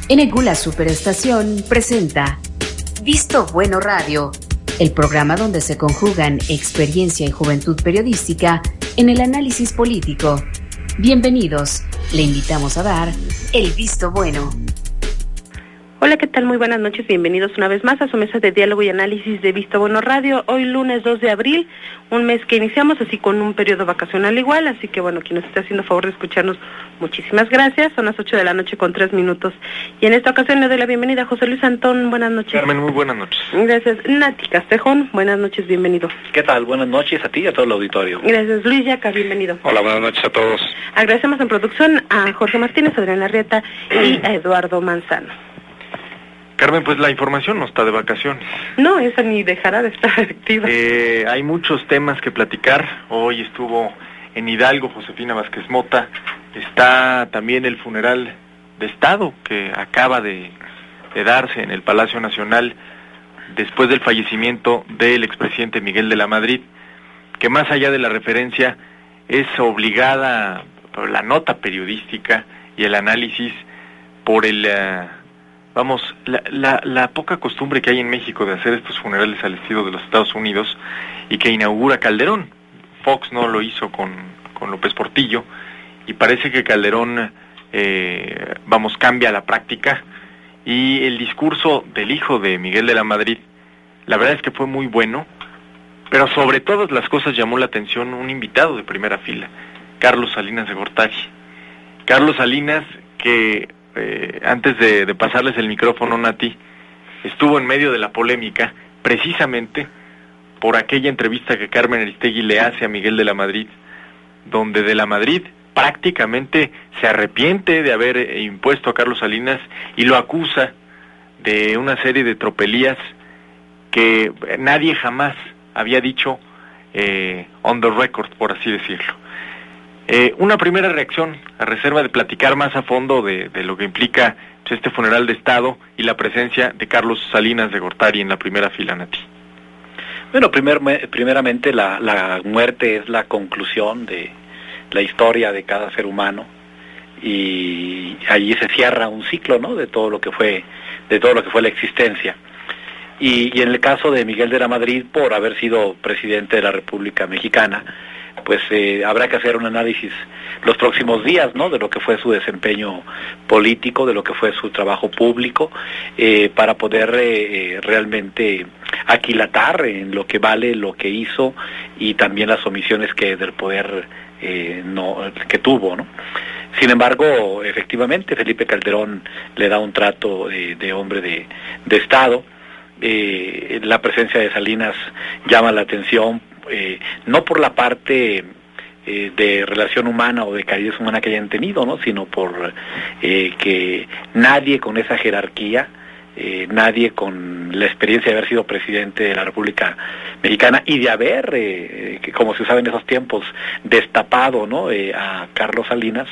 Enegula Superestación presenta Visto Bueno Radio, el programa donde se conjugan experiencia y juventud periodística en el análisis político. Bienvenidos, le invitamos a dar el visto bueno. Hola, ¿qué tal? Muy buenas noches, bienvenidos una vez más a su mesa de diálogo y análisis de Visto Bueno Radio. Hoy lunes 2 de abril, un mes que iniciamos así con un periodo vacacional igual, así que bueno, quien nos esté haciendo favor de escucharnos, muchísimas gracias. Son las 8 de la noche con 3 minutos. Y en esta ocasión le doy la bienvenida a José Luis Antón, buenas noches. Carmen, muy buenas noches. Gracias. Nati Castejón, buenas noches, bienvenido. ¿Qué tal? Buenas noches a ti y a todo el auditorio. Gracias. Luis Yaca, bienvenido. Hola, buenas noches a todos. Agradecemos en producción a Jorge Martínez, Adrián Larrieta y a Eduardo Manzano. Carmen, pues la información no está de vacaciones. No, esa ni dejará de estar activa. Hay muchos temas que platicar. Hoy estuvo en Hidalgo Josefina Vázquez Mota. Está también el funeral de Estado que acaba de darse en el Palacio Nacional después del fallecimiento del expresidente Miguel de la Madrid, que más allá de la referencia es obligada por la nota periodística y el análisis por el... la poca costumbre que hay en México de hacer estos funerales al estilo de los Estados Unidos y que inaugura Calderón. Fox no lo hizo con López Portillo y parece que Calderón cambia la práctica, y el discurso del hijo de Miguel de la Madrid, la verdad es que fue muy bueno, pero sobre todas las cosas llamó la atención un invitado de primera fila, Carlos Salinas de Gortari. Carlos Salinas, que antes de pasarles el micrófono, Nati, estuvo en medio de la polémica precisamente por aquella entrevista que Carmen Aristegui le hace a Miguel de la Madrid, donde de la Madrid prácticamente se arrepiente de haber impuesto a Carlos Salinas y lo acusa de una serie de tropelías que nadie jamás había dicho on the record, por así decirlo. Una primera reacción, a reserva de platicar más a fondo de lo que implica este funeral de Estado y la presencia de Carlos Salinas de Gortari en la primera fila, Nati. Bueno, primeramente la muerte es la conclusión de la historia de cada ser humano, y allí se cierra un ciclo, ¿no?, de todo lo que fue la existencia. Y en el caso de Miguel de la Madrid, por haber sido presidente de la República Mexicana, pues habrá que hacer un análisis los próximos días, ¿no?, de lo que fue su desempeño político, de lo que fue su trabajo público, para poder realmente aquilatar en lo que vale lo que hizo y también las omisiones que del poder que tuvo, ¿no? Sin embargo, efectivamente, Felipe Calderón le da un trato de hombre de Estado. La presencia de Salinas llama la atención, no por la parte de relación humana o de calidez humana que hayan tenido, ¿no?, sino por que nadie con esa jerarquía, nadie con la experiencia de haber sido presidente de la República Mexicana y de haber, que como se sabe en esos tiempos, destapado, ¿no?, a Carlos Salinas,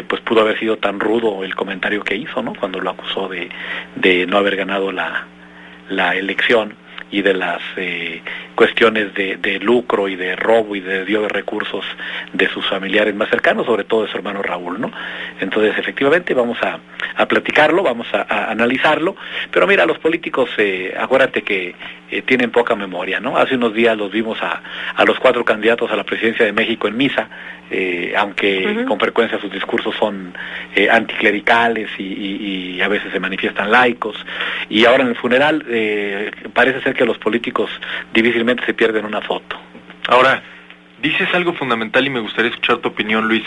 pues pudo haber sido tan rudo el comentario que hizo, ¿no?, cuando lo acusó de no haber ganado la elección y de las cuestiones de lucro y de robo y de desvío de recursos de sus familiares más cercanos, sobre todo de su hermano Raúl, ¿no? Entonces, efectivamente, vamos a platicarlo, vamos a analizarlo, pero mira, los políticos, acuérdate que tienen poca memoria, ¿no? Hace unos días los vimos a los 4 candidatos a la presidencia de México en misa, aunque con frecuencia sus discursos son anticlericales y a veces se manifiestan laicos, y ahora en el funeral parece ser que los políticos difícilmente se pierden una foto. Ahora, dices algo fundamental y me gustaría escuchar tu opinión, Luis.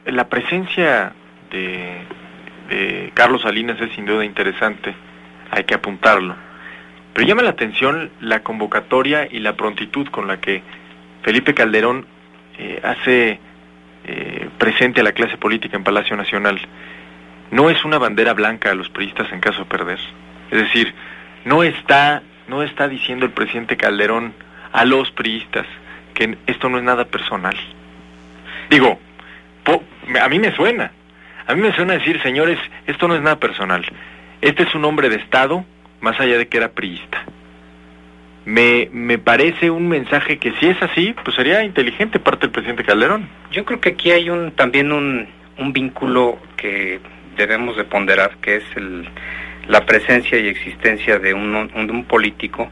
La presencia de Carlos Salinas es sin duda interesante, hay que apuntarlo, pero llama la atención la convocatoria y la prontitud con la que Felipe Calderón hace presente a la clase política en Palacio Nacional. No es una bandera blanca a los priistas en caso de perder. Es decir, no está diciendo el presidente Calderón a los priistas que esto no es nada personal. Digo, a mí me suena decir, señores, esto no es nada personal. Este es un hombre de Estado, más allá de que era priista. Me parece un mensaje que, si es así, pues sería inteligente parte del presidente Calderón. Yo creo que aquí hay también un vínculo que debemos de ponderar, que es la presencia y existencia de un político,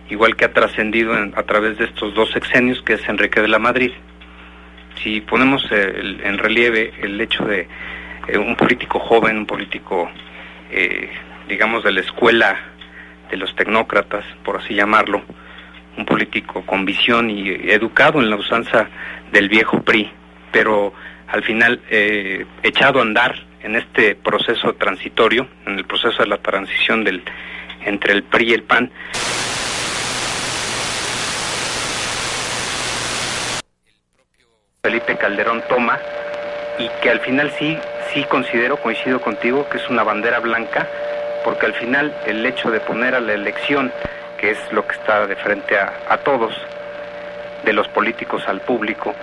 igual que ha trascendido a través de estos 2 sexenios, que es Enrique de la Madrid. Si ponemos en relieve el hecho de un político joven, un político, digamos, de la escuela de los tecnócratas, por así llamarlo, un político con visión y educado en la usanza del viejo PRI, pero al final echado a andar en este proceso transitorio, en el proceso de la transición entre el PRI y el PAN. Felipe Calderón toma, y que al final sí coincido contigo, que es una bandera blanca, porque al final el hecho de poner a la elección, que es lo que está de frente a todos, de los políticos al público,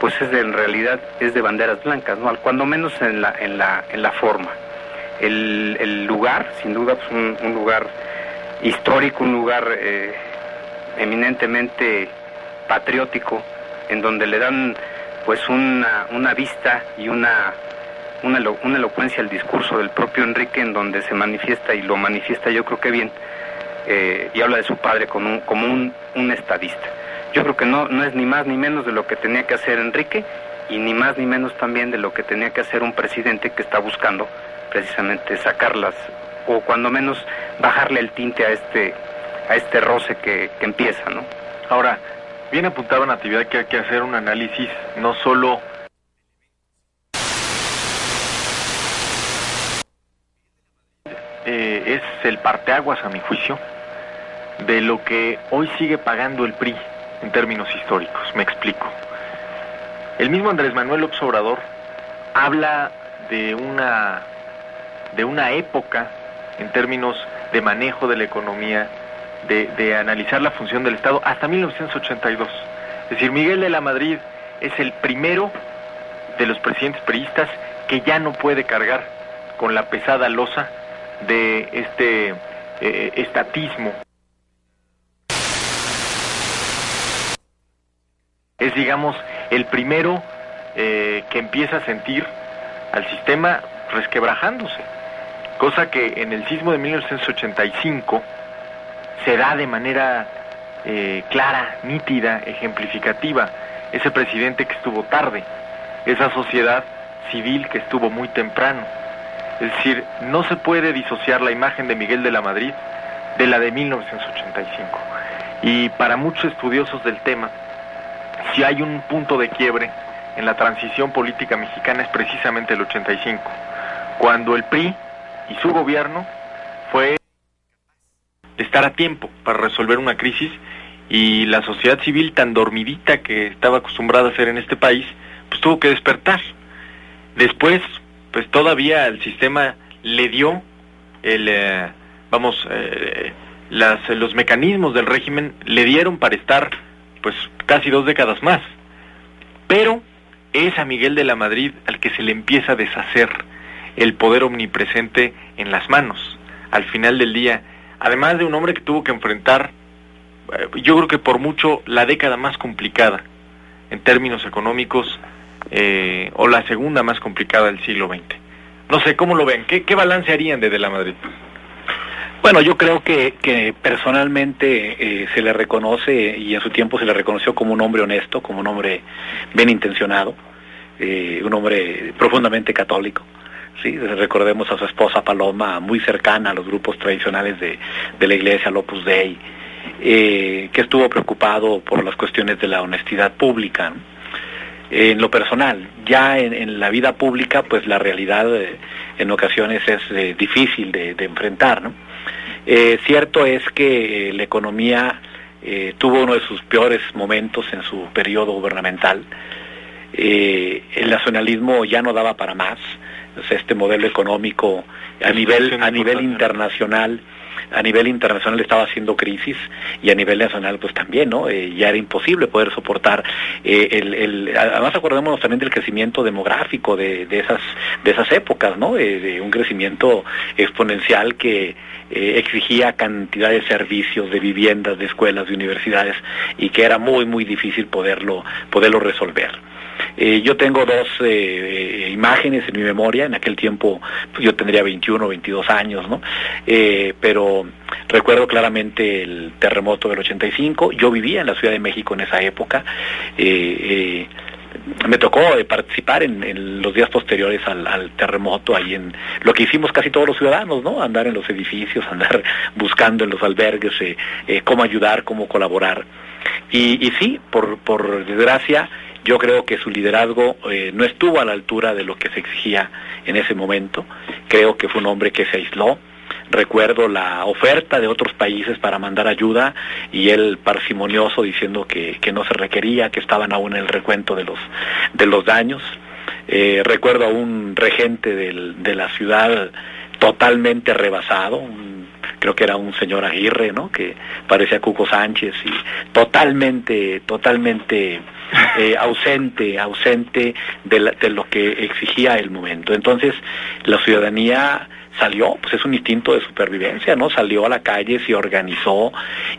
pues en realidad es de banderas blancas, ¿no? Cuando menos en la forma. El lugar, sin duda, pues un lugar histórico, un lugar eminentemente patriótico, en donde le dan pues una vista y una elocuencia al discurso del propio Enrique, en donde se manifiesta, y lo manifiesta yo creo que bien, y habla de su padre como un estadista. Yo creo que no es ni más ni menos de lo que tenía que hacer Enrique, y ni más ni menos también de lo que tenía que hacer un presidente que está buscando precisamente sacarlas, o cuando menos bajarle el tinte a este roce que empieza, ¿no? Ahora, bien apuntaba Natividad que hay que hacer un análisis no solo es el parteaguas, a mi juicio, de lo que hoy sigue pagando el PRI en términos históricos. Me explico. El mismo Andrés Manuel López Obrador habla de una época en términos de manejo de la economía, de analizar la función del Estado hasta 1982. Es decir, Miguel de la Madrid es el primero de los presidentes priistas que ya no puede cargar con la pesada losa de este estatismo. Es, digamos, el primero que empieza a sentir al sistema resquebrajándose, cosa que en el sismo de 1985 se da de manera clara, nítida, ejemplificativa. Ese presidente que estuvo tarde, esa sociedad civil que estuvo muy temprano. Es decir, no se puede disociar la imagen de Miguel de la Madrid de la de 1985. Y para muchos estudiosos del tema, si hay un punto de quiebre en la transición política mexicana es precisamente el 85, cuando el PRI y su gobierno fue de estar a tiempo para resolver una crisis, y la sociedad civil, tan dormidita que estaba acostumbrada a hacer en este país, pues tuvo que despertar. Después, pues todavía el sistema le dio los mecanismos del régimen le dieron para estar pues casi 2 décadas más, pero es a Miguel de la Madrid al que se le empieza a deshacer el poder omnipresente en las manos. Al final del día, además de un hombre que tuvo que enfrentar, yo creo que por mucho la década más complicada en términos económicos, o la segunda más complicada del siglo XX. No sé, ¿cómo lo ven? ¿Qué balance harían de la Madrid? Bueno, yo creo que personalmente se le reconoce, y en su tiempo se le reconoció como un hombre honesto, como un hombre bien intencionado, un hombre profundamente católico. Sí, recordemos a su esposa Paloma, muy cercana a los grupos tradicionales de la Iglesia, al Opus Dei, que estuvo preocupado por las cuestiones de la honestidad pública, ¿no? En lo personal, ya en la vida pública, pues la realidad en ocasiones es difícil de enfrentar, ¿no? Cierto es que la economía tuvo uno de sus peores momentos en su periodo gubernamental. El nacionalismo ya no daba para más. O sea, este modelo económico a nivel internacional estaba haciendo crisis, y a nivel nacional pues también, ¿no? Ya era imposible poder soportar además acordémonos también del crecimiento demográfico de esas épocas, ¿no? De un crecimiento exponencial que exigía cantidad de servicios, de viviendas, de escuelas, de universidades, y que era muy muy difícil poderlo resolver. Yo tengo dos imágenes en mi memoria. En aquel tiempo pues, yo tendría 21 o 22 años, ¿no? Pero recuerdo claramente el terremoto del 85. Yo vivía en la Ciudad de México en esa época. Me tocó participar en los días posteriores al terremoto, ahí en lo que hicimos casi todos los ciudadanos, ¿no? Andar en los edificios, andar buscando en los albergues cómo ayudar, cómo colaborar. Y sí, por desgracia, yo creo que su liderazgo no estuvo a la altura de lo que se exigía en ese momento. Creo que fue un hombre que se aisló. Recuerdo la oferta de otros países para mandar ayuda y él parsimonioso diciendo que no se requería, que estaban aún en el recuento de los daños. Recuerdo a un regente de la ciudad totalmente rebasado, creo que era un señor Aguirre, ¿no? Que parecía Cuco Sánchez y totalmente ausente de lo que exigía el momento. Entonces la ciudadanía salió, pues es un instinto de supervivencia, ¿no? Salió a la calle, se organizó,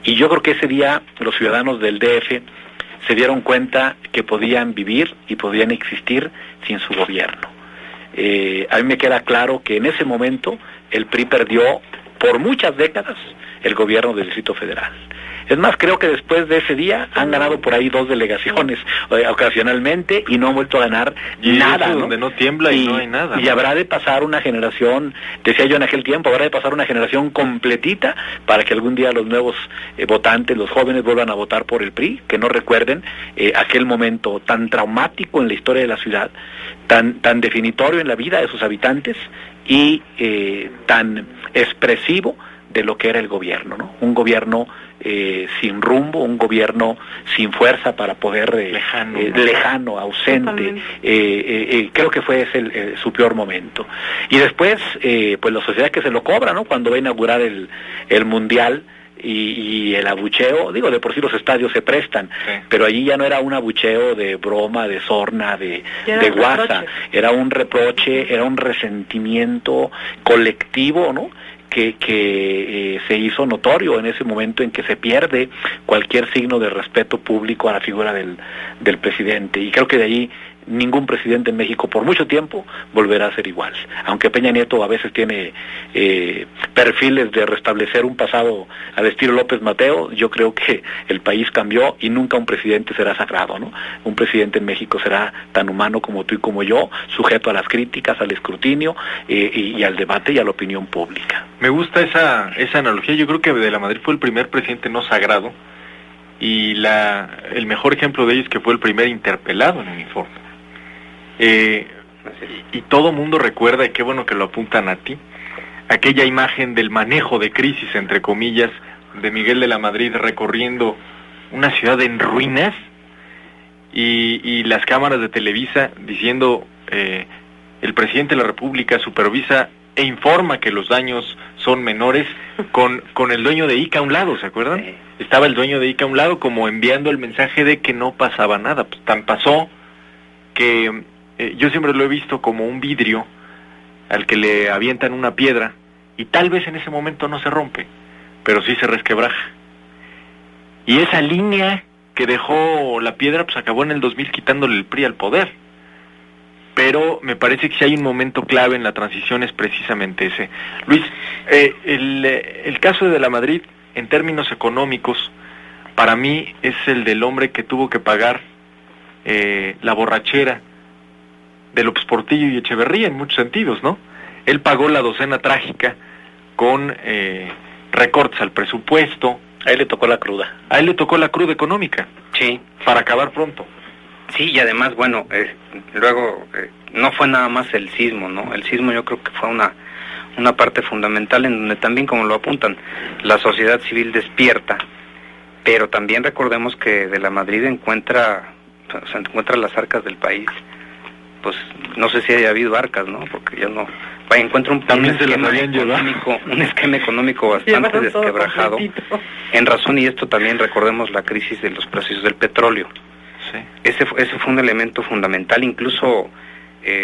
y yo creo que ese día los ciudadanos del DF se dieron cuenta que podían vivir y podían existir sin su gobierno. A mí me queda claro que en ese momento el PRI perdió por muchas décadas el gobierno del Distrito Federal. Es más, creo que después de ese día han ganado por ahí 2 delegaciones ocasionalmente y no han vuelto a ganar nada, ¿no? Donde no tiembla y no hay nada. Y habrá de pasar una generación, decía yo en aquel tiempo, habrá de pasar una generación completita para que algún día los nuevos votantes, los jóvenes, vuelvan a votar por el PRI, que no recuerden aquel momento tan traumático en la historia de la ciudad, tan definitorio en la vida de sus habitantes y tan expresivo de lo que era el gobierno, ¿no? Un gobierno sin rumbo, un gobierno sin fuerza para poder lejano, ausente. Creo que fue ese su peor momento. Y después, pues la sociedad que se lo cobra, ¿no? Cuando va a inaugurar el mundial y el abucheo, digo, de por sí los estadios se prestan, sí, pero allí ya no era un abucheo de broma, de sorna, de guasa, era un reproche, era un resentimiento colectivo, ¿no? Que se hizo notorio en ese momento en que se pierde cualquier signo de respeto público a la figura del presidente, y creo que de ahí ningún presidente en México por mucho tiempo volverá a ser igual. Aunque Peña Nieto a veces tiene perfiles de restablecer un pasado al estilo López Mateo, yo creo que el país cambió y nunca un presidente será sagrado, ¿no? Un presidente en México será tan humano como tú y como yo, sujeto a las críticas, al escrutinio y al debate y a la opinión pública. Me gusta esa analogía. Yo creo que de la Madrid fue el primer presidente no sagrado y el mejor ejemplo de ello es que fue el primer interpelado en uniforme. Y todo mundo recuerda, y qué bueno que lo apuntan a ti, aquella imagen del manejo de crisis, entre comillas, de Miguel de la Madrid recorriendo una ciudad en ruinas y las cámaras de Televisa diciendo el presidente de la República supervisa e informa que los daños son menores, con el dueño de ICA a un lado, ¿se acuerdan? Sí. Estaba el dueño de ICA a un lado como enviando el mensaje de que no pasaba nada. Pues tan pasó que yo siempre lo he visto como un vidrio al que le avientan una piedra y tal vez en ese momento no se rompe, pero sí se resquebraja. Y esa línea que dejó la piedra pues acabó en el 2000 quitándole el PRI al poder. Pero me parece que si hay un momento clave en la transición es precisamente ese. Luis, el caso de la Madrid en términos económicos para mí es el del hombre que tuvo que pagar la borrachera de López Portillo y Echeverría en muchos sentidos, ¿no? Él pagó la docena trágica con recortes al presupuesto. A él le tocó la cruda. A él le tocó la cruda económica. Sí. Para acabar pronto. Sí, y además, bueno, luego no fue nada más el sismo, ¿no? El sismo yo creo que fue una parte fundamental en donde también, como lo apuntan, la sociedad civil despierta, pero también recordemos que de la Madrid encuentra las arcas del país. Pues no sé si haya habido arcas, ¿no? Porque ya no... encuentra un esquema económico bastante desquebrajado. En razón, y esto también recordemos la crisis de los precios del petróleo. Sí. Ese fue un elemento fundamental. Incluso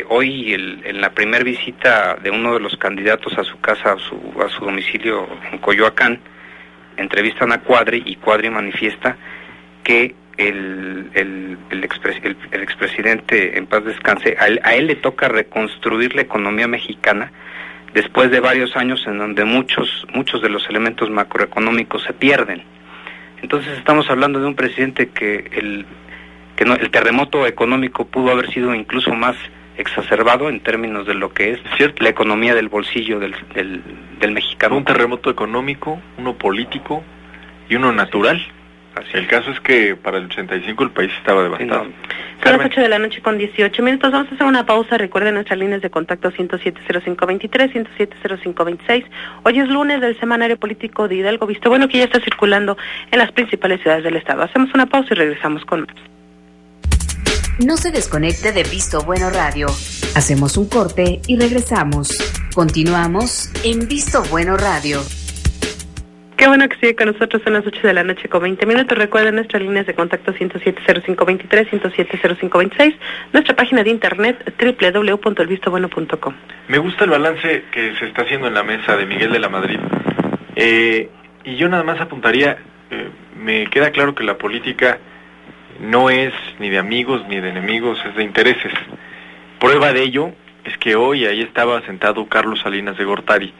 hoy en la primera visita de uno de los candidatos a su casa, a su domicilio en Coyoacán, entrevistan a Cuadri y Cuadri manifiesta que el expresidente, en paz descanse, a él le toca reconstruir la economía mexicana después de varios años en donde muchos de los elementos macroeconómicos se pierden. Entonces estamos hablando de un presidente que el terremoto económico pudo haber sido incluso más exacerbado en términos de lo que es la economía del bolsillo del mexicano. Un terremoto económico, uno político y uno natural. El caso es que para el 85 el país estaba devastado. Son las 8 de la noche con 18 minutos. Vamos a hacer una pausa. Recuerden nuestras líneas de contacto 107-0523, 107-0526. Hoy es lunes del Semanario Político de Hidalgo Visto Bueno, que ya está circulando en las principales ciudades del estado. Hacemos una pausa y regresamos con más. No se desconecte de Visto Bueno Radio. Hacemos un corte y regresamos. Continuamos en Visto Bueno Radio. Qué bueno que sigue con nosotros, son las 8 de la noche con 20 minutos. Recuerden nuestras líneas de contacto 107-0523, 107-0526, nuestra página de internet www.elvistobueno.com. Me gusta el balance que se está haciendo en la mesa de Miguel de la Madrid. Y yo nada más apuntaría, me queda claro que la política no es ni de amigos ni de enemigos, es de intereses. Prueba de ello es que hoy ahí estaba sentado Carlos Salinas de Gortari.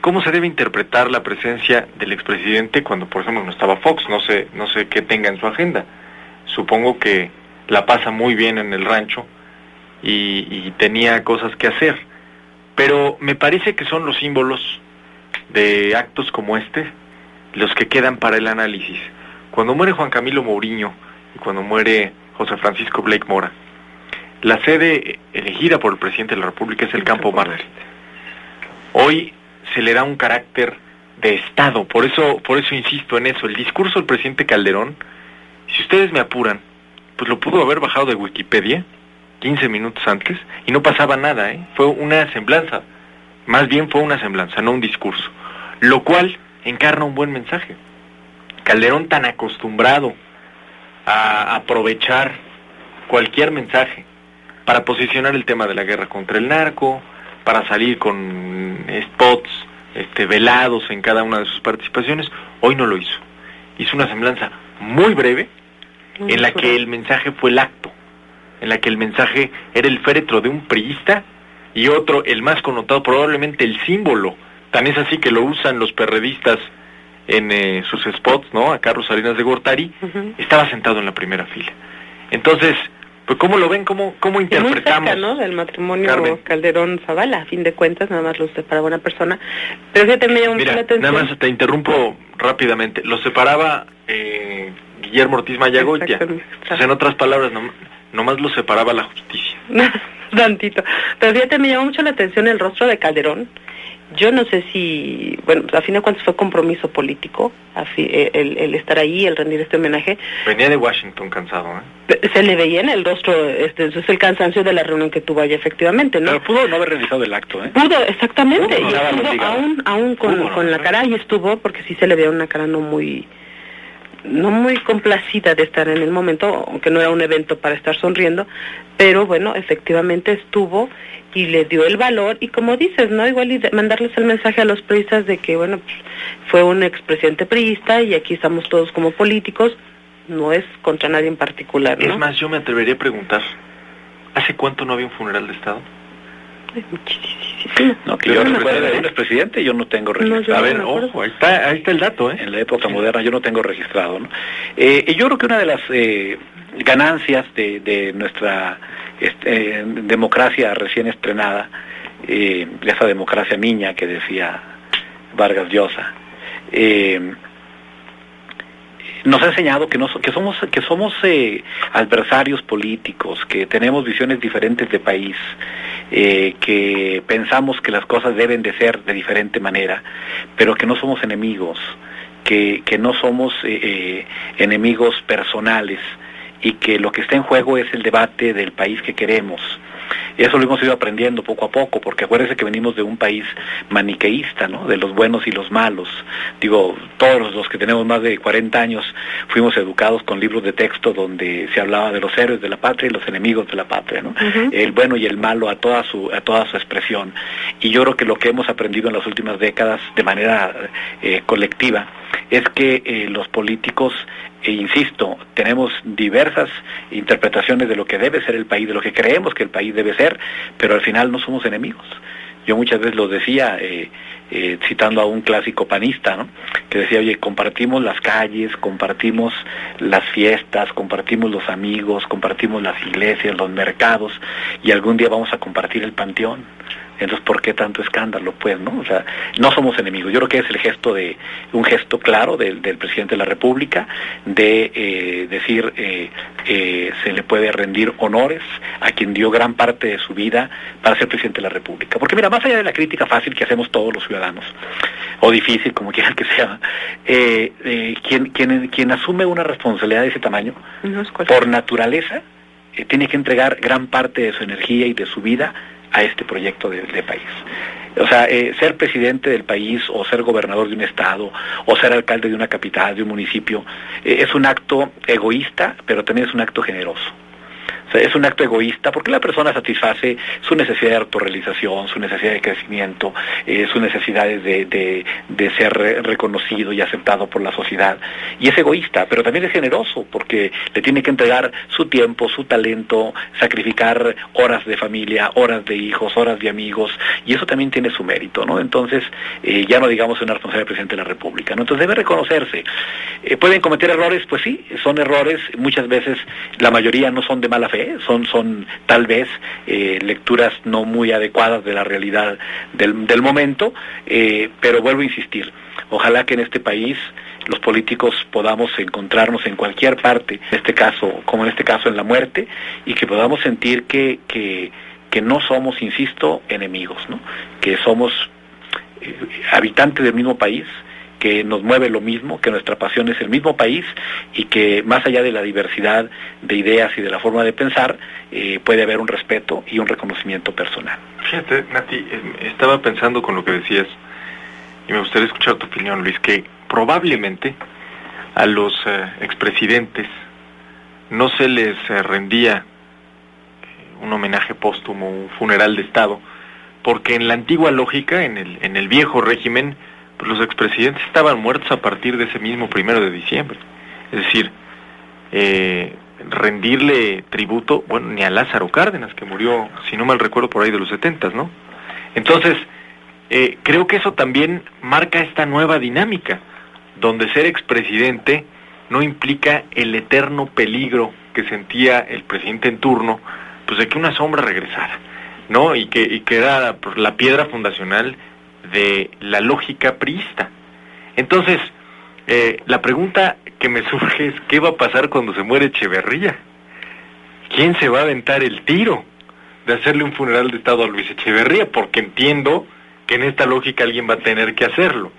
¿Cómo se debe interpretar la presencia del expresidente cuando, por ejemplo, no estaba Fox? No sé qué tenga en su agenda. Supongo que la pasa muy bien en el rancho y tenía cosas que hacer. Pero me parece que son los símbolos de actos como este los que quedan para el análisis. Cuando muere Juan Camilo Mourinho y cuando muere José Francisco Blake Mora, la sede elegida por el presidente de la República es el Campo Marte. Hoy se le da un carácter de Estado, por eso insisto en eso. El discurso del presidente Calderón, si ustedes me apuran, pues lo pudo haber bajado de Wikipedia 15 minutos antes y no pasaba nada, Fue una semblanza, más bien fue una semblanza, no un discurso, lo cual encarna un buen mensaje. Calderón, tan acostumbrado a aprovechar cualquier mensaje para posicionar el tema de la guerra contra el narco, para salir con spots velados en cada una de sus participaciones, hoy no lo hizo. Hizo una semblanza muy breve, en la que el mensaje fue el acto, en la que el mensaje era el féretro de un priista y otro, el más connotado, probablemente el símbolo, tan es así que lo usan los perredistas en sus spots, ¿no? A Carlos Salinas de Gortari, estaba sentado en la primera fila. Entonces, pues ¿cómo lo ven? ¿Cómo interpretamos? Muy cerca, ¿no? Del matrimonio Calderón-Zavala, a fin de cuentas, nada más los separaba una persona. Pero fíjate, me llamó mucho la atención. Nada más te interrumpo rápidamente. Los separaba Guillermo Ortiz Mayagoitia. Entonces, en otras palabras, nomás los separaba la justicia. Tantito. Pero fíjate, me llamó mucho la atención el rostro de Calderón. Yo no sé si, bueno, a fin de cuentas fue compromiso político, el estar ahí, el rendir este homenaje. Venía de Washington cansado, Se le veía en el rostro, eso es el cansancio de la reunión que tuvo allá, efectivamente, ¿no? Pero pudo no haber realizado el acto, Pudo, exactamente, y estuvo aún con la cara, y estuvo, porque sí se le veía una cara no muy complacida de estar en el momento, aunque no era un evento para estar sonriendo, pero bueno, efectivamente estuvo y le dio el valor, y como dices, ¿no? Igual y mandarles el mensaje a los priistas de que, bueno, pues, fue un expresidente priista y aquí estamos todos como políticos, no es contra nadie en particular, ¿no? Es más, yo me atrevería a preguntar, ¿hace cuánto no había un funeral de Estado? Muchísimo. No, que yo recuerdo de un expresidente, yo no tengo registrado. A ver, ojo, ahí está el dato, En la época moderna yo no tengo registrado, ¿no? Y yo creo que una de las ganancias de nuestra democracia recién estrenada, esa democracia niña que decía Vargas Llosa, nos ha enseñado que somos adversarios políticos, que tenemos visiones diferentes de país, que pensamos que las cosas deben de ser de diferente manera, pero que no somos enemigos, que no somos enemigos personales, y que lo que está en juego es el debate del país que queremos. Eso lo hemos ido aprendiendo poco a poco, porque acuérdense que venimos de un país maniqueísta, ¿no? De los buenos y los malos. Digo, todos los que tenemos más de 40 años fuimos educados con libros de texto donde se hablaba de los héroes de la patria y los enemigos de la patria, ¿no? El bueno y el malo a toda su expresión. Y yo creo que lo que hemos aprendido en las últimas décadas de manera colectiva es que los políticos insisto, tenemos diversas interpretaciones de lo que debe ser el país, de lo que creemos que el país debe ser, pero al final no somos enemigos. Yo muchas veces lo decía, citando a un clásico panista, ¿no?, que decía, oye, compartimos las calles, compartimos las fiestas, compartimos los amigos, compartimos las iglesias, los mercados, y algún día vamos a compartir el panteón. Entonces, ¿por qué tanto escándalo? Pues, ¿no? O sea, no somos enemigos. Yo creo que es un gesto claro del presidente de la República de decir, se le puede rendir honores a quien dio gran parte de su vida para ser presidente de la República. Porque mira, más allá de la crítica fácil que hacemos todos los ciudadanos, o difícil, como quieran que sea, quien asume una responsabilidad de ese tamaño, por naturaleza, tiene que entregar gran parte de su energía y de su vida a este proyecto de país. O sea, ser presidente del país, o ser gobernador de un estado, o ser alcalde de una capital, de un municipio, es un acto egoísta, pero también es un acto generoso. O sea, es un acto egoísta porque la persona satisface su necesidad de autorrealización, su necesidad de crecimiento, sus necesidades de ser reconocido y aceptado por la sociedad. Y es egoísta, pero también es generoso porque le tiene que entregar su tiempo, su talento, sacrificar horas de familia, horas de hijos, horas de amigos, y eso también tiene su mérito, ¿no? Entonces, ya no digamos una responsabilidad del presidente de la República, ¿no? Entonces debe reconocerse. ¿Pueden cometer errores? Pues sí, son errores, muchas veces la mayoría no son de mala fe, son tal vez lecturas no muy adecuadas de la realidad del momento, pero vuelvo a insistir, ojalá que en este país los políticos podamos encontrarnos en cualquier parte, en este caso, como en este caso en la muerte, y que podamos sentir que no somos, insisto, enemigos, ¿no? Que somos habitantes del mismo país, que nos mueve lo mismo, que nuestra pasión es el mismo país, y que más allá de la diversidad de ideas y de la forma de pensar, puede haber un respeto y un reconocimiento personal. Fíjate, Nati, estaba pensando con lo que decías, y me gustaría escuchar tu opinión, Luis, que probablemente a los expresidentes no se les rendía un homenaje póstumo, un funeral de Estado, porque en la antigua lógica, en el viejo régimen, pues los expresidentes estaban muertos a partir de ese mismo 1 de diciembre. Es decir, rendirle tributo, bueno, ni a Lázaro Cárdenas, que murió, si no mal recuerdo, por ahí de los 70, ¿no? Entonces, creo que eso también marca esta nueva dinámica, donde ser expresidente no implica el eterno peligro que sentía el presidente en turno, pues de que una sombra regresara, ¿no? Y que era pues, la piedra fundacional de la lógica priista. Entonces, la pregunta que me surge es, ¿qué va a pasar cuando se muere Echeverría? ¿Quién se va a aventar el tiro de hacerle un funeral de Estado a Luis Echeverría? Porque entiendo que en esta lógica alguien va a tener que hacerlo.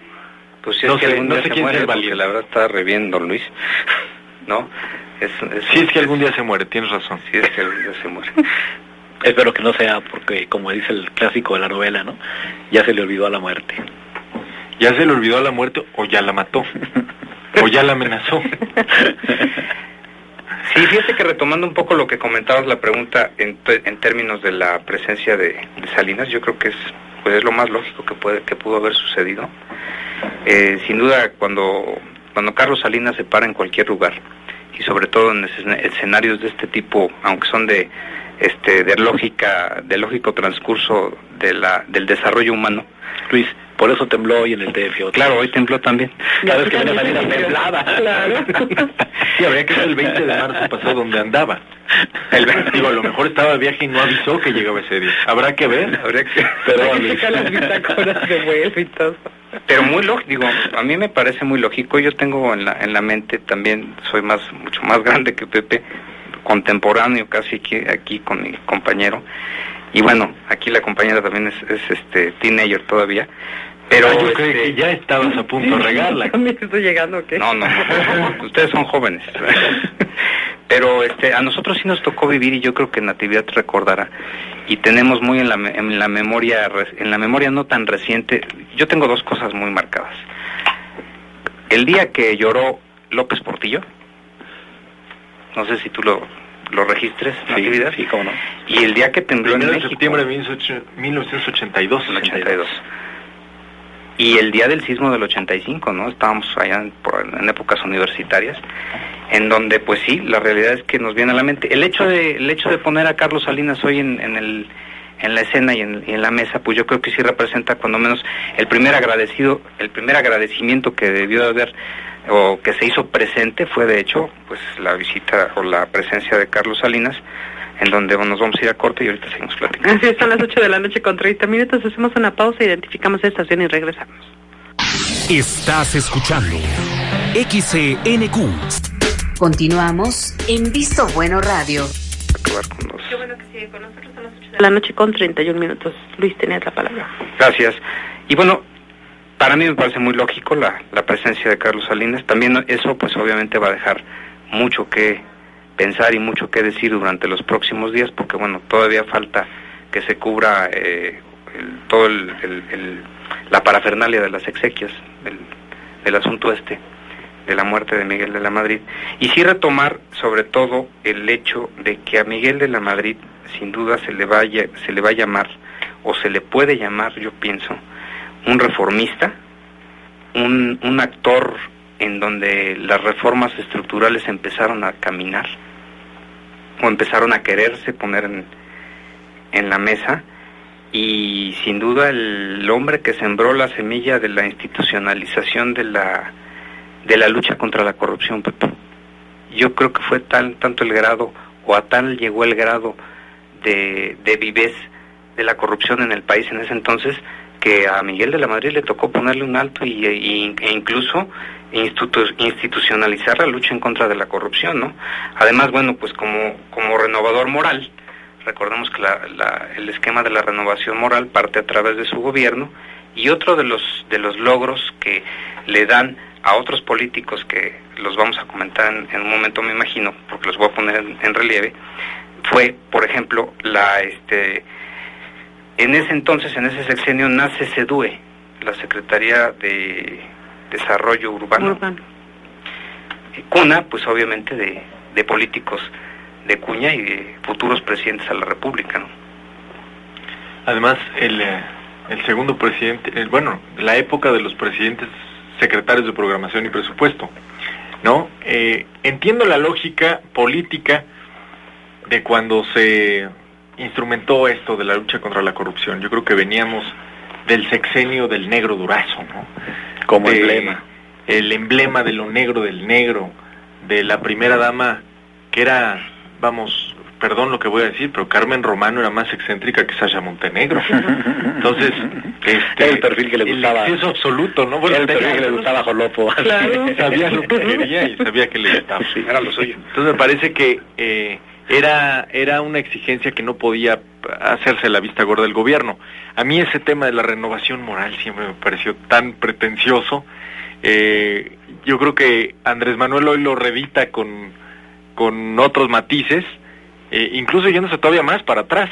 Pues si es que algún día se muere, porque la verdad está re bien, don Luis, ¿no? Si es que algún día se muere, tienes razón. Si es que algún día se muere. Espero que no sea porque, como dice el clásico de la novela, ¿no? Ya se le olvidó a la muerte. Ya se le olvidó a la muerte, o ya la mató, o ya la amenazó. Sí, fíjate que retomando un poco lo que comentabas, la pregunta en términos de la presencia de Salinas, yo creo que es lo más lógico que pudo haber sucedido. Sin duda, cuando Carlos Salinas se para en cualquier lugar, y sobre todo en escenarios de este tipo, aunque son de lógico transcurso del desarrollo humano. Luis, por eso tembló hoy en el DF. Claro, hoy tembló también. Cada vez que viene Salinas temblaba. Claro. Sí, habría que ver el 20 de marzo pasado donde andaba. Digo, a lo mejor estaba de viaje y no avisó que llegaba ese día. Habrá que ver. Pero checar las bitácoras de vuelo y todo. Pero muy lógico, digo, a mí me parece muy lógico. Yo tengo en la mente, también soy mucho más grande que Pepe, contemporáneo casi aquí con mi compañero, y bueno, aquí la compañera también es teenager todavía, pero yo creo que ya estabas a punto de regarla. ¿También estoy llegando o qué? No, ustedes son jóvenes. Pero a nosotros sí nos tocó vivir, y yo creo que Natividad recordará, y tenemos muy en la memoria no tan reciente. Yo tengo dos cosas muy marcadas. El día que lloró López Portillo, no sé si tú lo registres, Natividad. Sí, cómo no. Y el día que tembló en México, septiembre de 1982. y el día del sismo del 85, ¿no? Estábamos allá en épocas universitarias, en donde pues sí, la realidad es que nos viene a la mente el hecho de poner a Carlos Salinas hoy en la escena y en la mesa, pues yo creo que sí representa cuando menos el primer agradecimiento que debió de haber o que se hizo presente fue de hecho pues la visita o la presencia de Carlos Salinas, en donde nos vamos a ir a corte y ahorita seguimos platicando. Así son las 8 de la noche con 30 minutos, hacemos una pausa, identificamos la estación y regresamos. Estás escuchando XCNQ. Continuamos en Visto Bueno Radio. Qué bueno que sigue con nosotros, son las 8 de la noche con 31 minutos. Luis, tenías la palabra. Gracias. Y bueno, para mí me parece muy lógico la presencia de Carlos Salinas. También eso pues obviamente va a dejar mucho que pensar y mucho que decir durante los próximos días, porque bueno, todavía falta que se cubra la parafernalia de las exequias del asunto de la muerte de Miguel de la Madrid, y sí retomar sobre todo el hecho de que a Miguel de la Madrid sin duda se le va a llamar, o se le puede llamar, yo pienso, un reformista, un actor en donde las reformas estructurales empezaron a caminar, o empezaron a quererse poner en la mesa, y sin duda el hombre que sembró la semilla de la institucionalización de la lucha contra la corrupción, Pepe. Yo creo que fue tanto el grado, o a tal llegó el grado de vivez de la corrupción en el país en ese entonces, que a Miguel de la Madrid le tocó ponerle un alto e incluso institucionalizar la lucha en contra de la corrupción, ¿no? Además, bueno, pues como renovador moral, recordemos que el esquema de la renovación moral parte a través de su gobierno, y otro de los logros que le dan a otros políticos, que los vamos a comentar en un momento, me imagino, porque los voy a poner en relieve, fue, por ejemplo, en ese entonces, en ese sexenio, nace SEDUE, la Secretaría de Desarrollo Urbano. Cuna, pues obviamente, de políticos de cuña y de futuros presidentes a la República, ¿no? Además, el segundo presidente, la época de los presidentes secretarios de programación y presupuesto, ¿no? Entiendo la lógica política de cuando se instrumentó esto de la lucha contra la corrupción. Yo creo que veníamos del sexenio del negro Durazo, ¿no? Como emblema. El emblema de lo negro del negro, de la primera dama, que era, perdón lo que voy a decir, pero Carmen Romano era más excéntrica que Sasha Montenegro. Entonces, el perfil que le gustaba. El exceso absoluto, ¿no? Bueno, el perfil que le gustaba a Jolopo. Claro. Sabía lo que quería y sabía que le gustaba. Sí, era lo suyo. Entonces me parece que era una exigencia que no podía hacerse la vista gorda del gobierno. A mí ese tema de la renovación moral siempre me pareció tan pretencioso. Yo creo que Andrés Manuel hoy lo reedita con otros matices, incluso yéndose todavía más para atrás.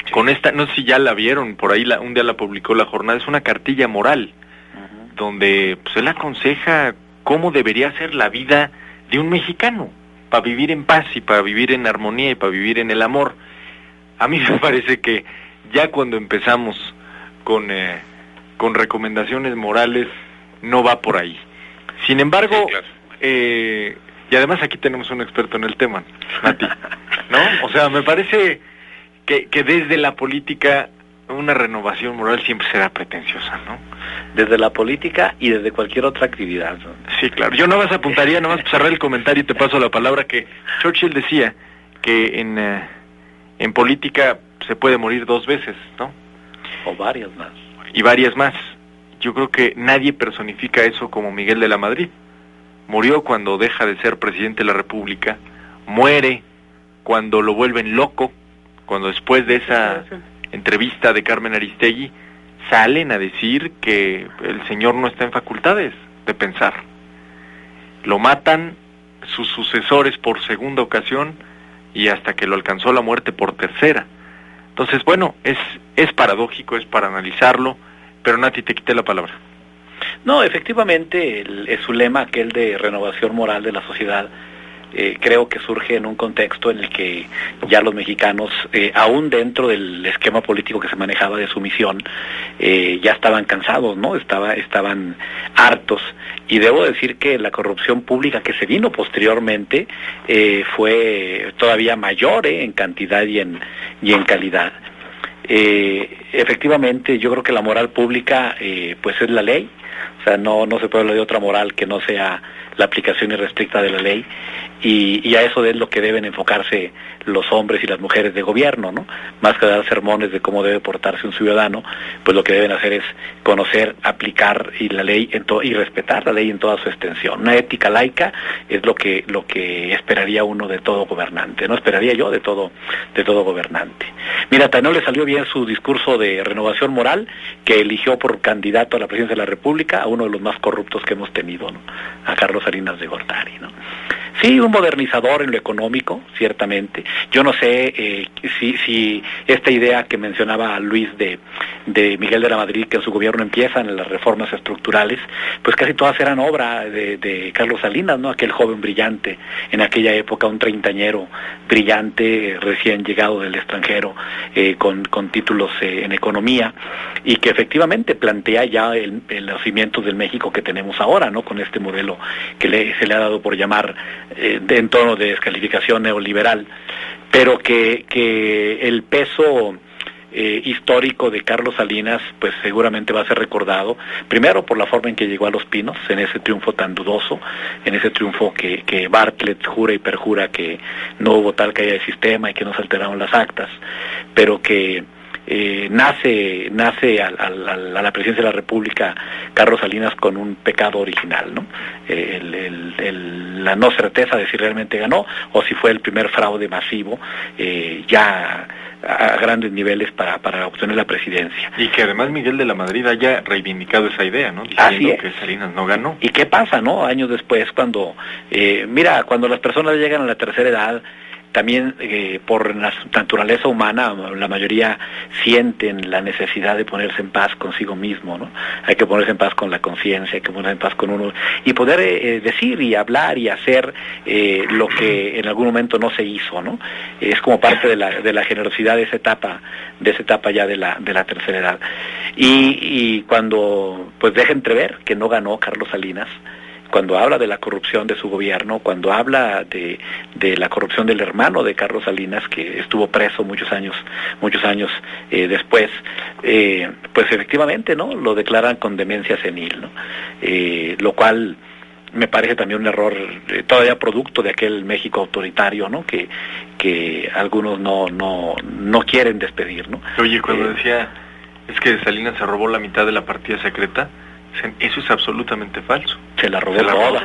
Sí. Con esta, no sé si ya la vieron, por ahí un día la publicó La Jornada, es una cartilla moral, donde pues él aconseja cómo debería ser la vida de un mexicano, para vivir en paz y para vivir en armonía y para vivir en el amor. A mí me parece que ya cuando empezamos con recomendaciones morales, no va por ahí. Sin embargo, sí, claro. Y además aquí tenemos un experto en el tema, Nati, ¿no? O sea, me parece que desde la política una renovación moral siempre será pretenciosa, ¿no? Desde la política y desde cualquier otra actividad, ¿no? Sí, claro. Yo nomás apuntaría, nomás cerrar el comentario y te paso la palabra, que Churchill decía que en política se puede morir 2 veces, ¿no? O varias más. Y varias más. Yo creo que nadie personifica eso como Miguel de la Madrid. Murió cuando deja de ser presidente de la República, muere cuando lo vuelven loco, cuando después de esa entrevista de Carmen Aristegui salen a decir que el señor no está en facultades de pensar. Lo matan sus sucesores por segunda ocasión y hasta que lo alcanzó la muerte por tercera. Entonces, bueno, es paradójico, es para analizarlo, pero Nati, te quité la palabra. No, efectivamente, es su lema, aquel de renovación moral de la sociedad, creo que surge en un contexto en el que ya los mexicanos, aún dentro del esquema político que se manejaba de sumisión, ya estaban cansados, ¿no? Estaban hartos. Y debo decir que la corrupción pública que se vino posteriormente fue todavía mayor en cantidad y en calidad. Efectivamente, yo creo que la moral pública pues es la ley. O sea, no se puede hablar de otra moral que no sea la aplicación irrestricta de la ley, y a eso es lo que deben enfocarse los hombres y las mujeres de gobierno, ¿no? Más que dar sermones de cómo debe portarse un ciudadano, pues lo que deben hacer es conocer, aplicar y la ley y respetar la ley en toda su extensión. Una ética laica es lo que esperaría uno de todo gobernante, no esperaría yo de todo gobernante. Mira, no le salió bien su discurso de renovación moral, que eligió por candidato a la presidencia de la República a uno de los más corruptos que hemos tenido, ¿no? A Carlos Salinas de Gortari, ¿no? Sí, un modernizador en lo económico, ciertamente. Yo no sé si esta idea que mencionaba Luis de Miguel de la Madrid, que en su gobierno empiezan las reformas estructurales, pues casi todas eran obra de Carlos Salinas, ¿no? Aquel joven brillante en aquella época, un treintañero brillante, recién llegado del extranjero, con títulos en economía, y que efectivamente plantea ya los cimientos del México que tenemos ahora, ¿no? Con este modelo que se le ha dado por llamar en tono de descalificación neoliberal, pero que el peso histórico de Carlos Salinas pues seguramente va a ser recordado, primero por la forma en que llegó a Los Pinos, en ese triunfo tan dudoso, en ese triunfo que Bartlett jura y perjura que no hubo tal caída de sistema y que no se alteraron las actas, pero que nace a la presidencia de la República Carlos Salinas con un pecado original, ¿no? La no certeza de si realmente ganó o si fue el primer fraude masivo ya a grandes niveles para obtener la presidencia. Y que además Miguel de la Madrid haya reivindicado esa idea, ¿no? Diciendo que Salinas no ganó. ¿Y qué pasa, no? Años después, cuando cuando las personas llegan a la tercera edad, también por naturaleza humana, la mayoría sienten la necesidad de ponerse en paz consigo mismo, ¿no? Hay que ponerse en paz con la conciencia, hay que ponerse en paz con uno, y poder decir y hablar y hacer lo que en algún momento no se hizo, ¿no? Es como parte de la generosidad de esa etapa ya de la tercera edad. Y cuando pues deja entrever que no ganó Carlos Salinas, cuando habla de la corrupción de su gobierno, cuando habla de la corrupción del hermano de Carlos Salinas, que estuvo preso muchos años después, pues efectivamente, ¿no? Lo declaran con demencia senil, ¿no? Lo cual me parece también un error todavía producto de aquel México autoritario, ¿no? Que algunos no quieren despedir, ¿no? Oye, cuando decía es que Salinas se robó la mitad de la partida secreta, eso es absolutamente falso. Se la robó toda.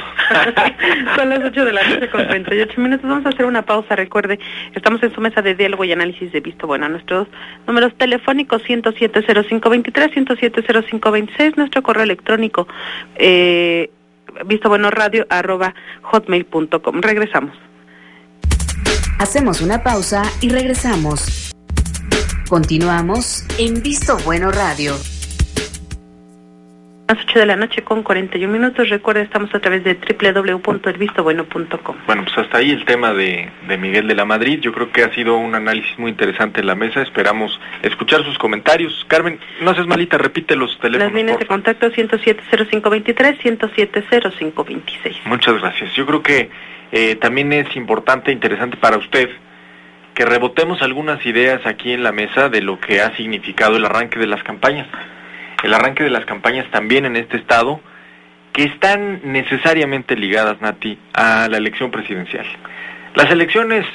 Son las 8 de la noche con 38 minutos. Vamos a hacer una pausa. Recuerde, estamos en su mesa de diálogo y análisis de Visto Bueno. Nuestros números telefónicos 107-0523, 107-0526, nuestro correo electrónico vistobuenoradio@hotmail.com. Regresamos. Hacemos una pausa y regresamos. Continuamos en Visto Bueno Radio. Las 8 de la noche con 41 minutos. Recuerda, estamos a través de www.elvistobueno.com. Bueno, pues hasta ahí el tema de Miguel de la Madrid. Yo creo que ha sido un análisis muy interesante en la mesa. Esperamos escuchar sus comentarios. Carmen, no seas malita, repite los teléfonos. Las líneas de contacto 107-0523, 107-0526. Muchas gracias. Yo creo que también es importante, interesante para usted, que rebotemos algunas ideas aquí en la mesa de lo que ha significado el arranque de las campañas. El arranque de las campañas también en este estado, que están necesariamente ligadas, Nati, a la elección presidencial. Las elecciones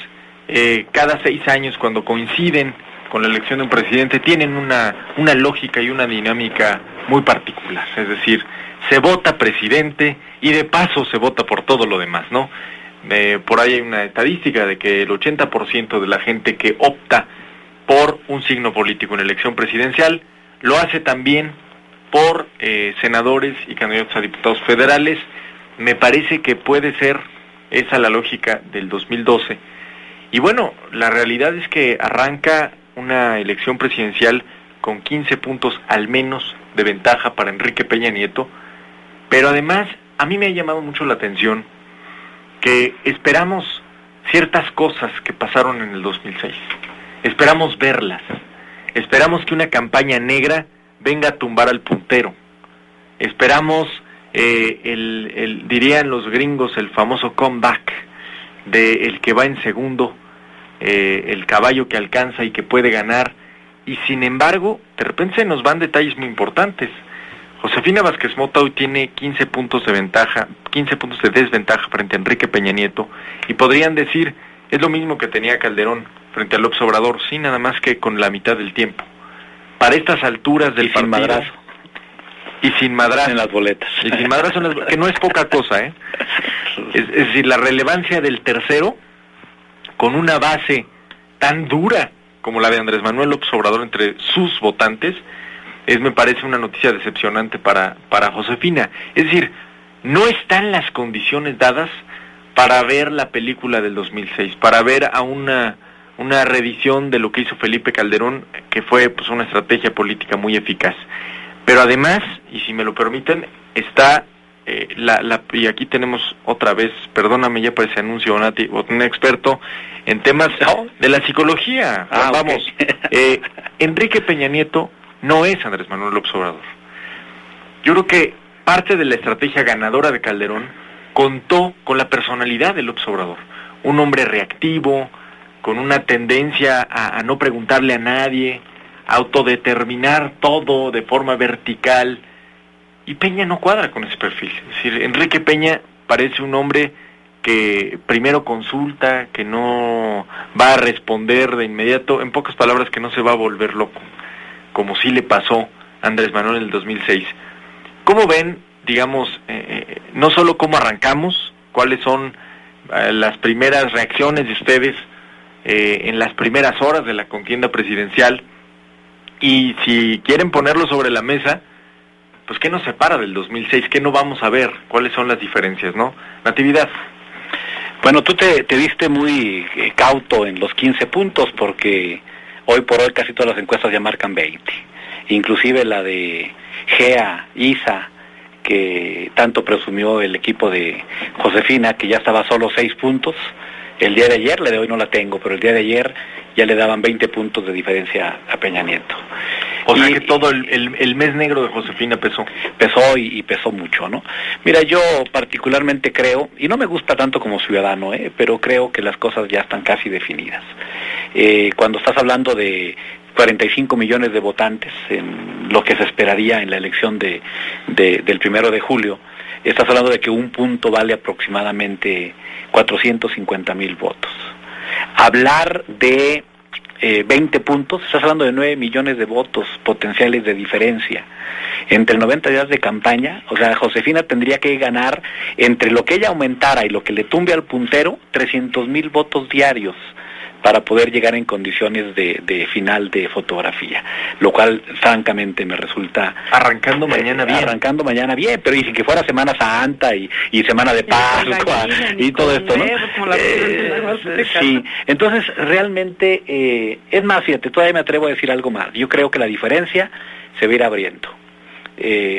cada 6 años, cuando coinciden con la elección de un presidente, tienen una lógica y una dinámica muy particular. Es decir, se vota presidente y de paso se vota por todo lo demás, ¿no? Por ahí hay una estadística de que el 80% de la gente que opta por un signo político en elección presidencial lo hace también por senadores y candidatos a diputados federales. Me parece que puede ser esa la lógica del 2012. Y bueno, la realidad es que arranca una elección presidencial con 15 puntos al menos de ventaja para Enrique Peña Nieto, pero además a mí me ha llamado mucho la atención que esperamos ciertas cosas que pasaron en el 2006. Esperamos verlas. Esperamos que una campaña negra venga a tumbar al puntero. Esperamos, dirían los gringos, el famoso comeback de el que va en segundo, el caballo que alcanza y que puede ganar. Y sin embargo, de repente se nos van detalles muy importantes. Josefina Vázquez Mota hoy tiene 15 puntos de desventaja frente a Enrique Peña Nieto, y podrían decir, es lo mismo que tenía Calderón frente a López Obrador, sí, nada más que con la mitad del tiempo. Para estas alturas del partido... madrazo. Y sin madrazo. En las boletas. Y sin madrazo, que no es poca cosa, ¿eh? Es decir, la relevancia del tercero, con una base tan dura como la de Andrés Manuel López Obrador entre sus votantes, me parece una noticia decepcionante para Josefina. Es decir, no están las condiciones dadas para ver la película del 2006, para ver a una reedición de lo que hizo Felipe Calderón, que fue pues una estrategia política muy eficaz. Pero además, y si me lo permiten, está y aquí tenemos otra vez, perdóname, ya parece anuncio, Nati, un experto en temas de la psicología. Vamos, okay. Enrique Peña Nieto no es Andrés Manuel López Obrador. Yo creo que parte de la estrategia ganadora de Calderón contó con la personalidad de López Obrador. Un hombre reactivo, con una tendencia a no preguntarle a nadie, a autodeterminar todo de forma vertical. Y Peña no cuadra con ese perfil. Es decir, Enrique Peña parece un hombre que primero consulta, que no va a responder de inmediato, en pocas palabras, que no se va a volver loco, como sí le pasó a Andrés Manuel en el 2006. ¿Cómo ven, digamos, no solo cómo arrancamos, cuáles son las primeras reacciones de ustedes en las primeras horas de la contienda presidencial, y si quieren ponerlo sobre la mesa, pues qué nos separa del 2006, qué no vamos a ver, cuáles son las diferencias, ¿no? Natividad. Bueno, tú te viste muy cauto en los 15 puntos, porque hoy por hoy casi todas las encuestas ya marcan 20, inclusive la de GEA, ISA, que tanto presumió el equipo de Josefina, que ya estaba solo 6 puntos, el día de ayer, la de hoy no la tengo, pero el día de ayer ya le daban 20 puntos de diferencia a Peña Nieto. O sea que todo el mes negro de Josefina pesó. Pesó y pesó mucho, ¿no? Mira, yo particularmente creo, y no me gusta tanto como ciudadano, pero creo que las cosas ya están casi definidas. Cuando estás hablando de 45 millones de votantes, en lo que se esperaría en la elección del 1 de julio, estás hablando de que un punto vale aproximadamente 450,000 votos. Hablar de 20 puntos, estás hablando de 9 millones de votos potenciales de diferencia entre 90 días de campaña. O sea, Josefina tendría que ganar, entre lo que ella aumentara y lo que le tumbe al puntero, 300,000 votos diarios para poder llegar en condiciones de final de fotografía, lo cual francamente me resulta... Arrancando mañana bien, pero y si que fuera Semana Santa y Semana de Pascua y todo esto, ¿no? Sí, entonces realmente, es más, fíjate, todavía me atrevo a decir algo más. Yo creo que la diferencia se va a ir abriendo.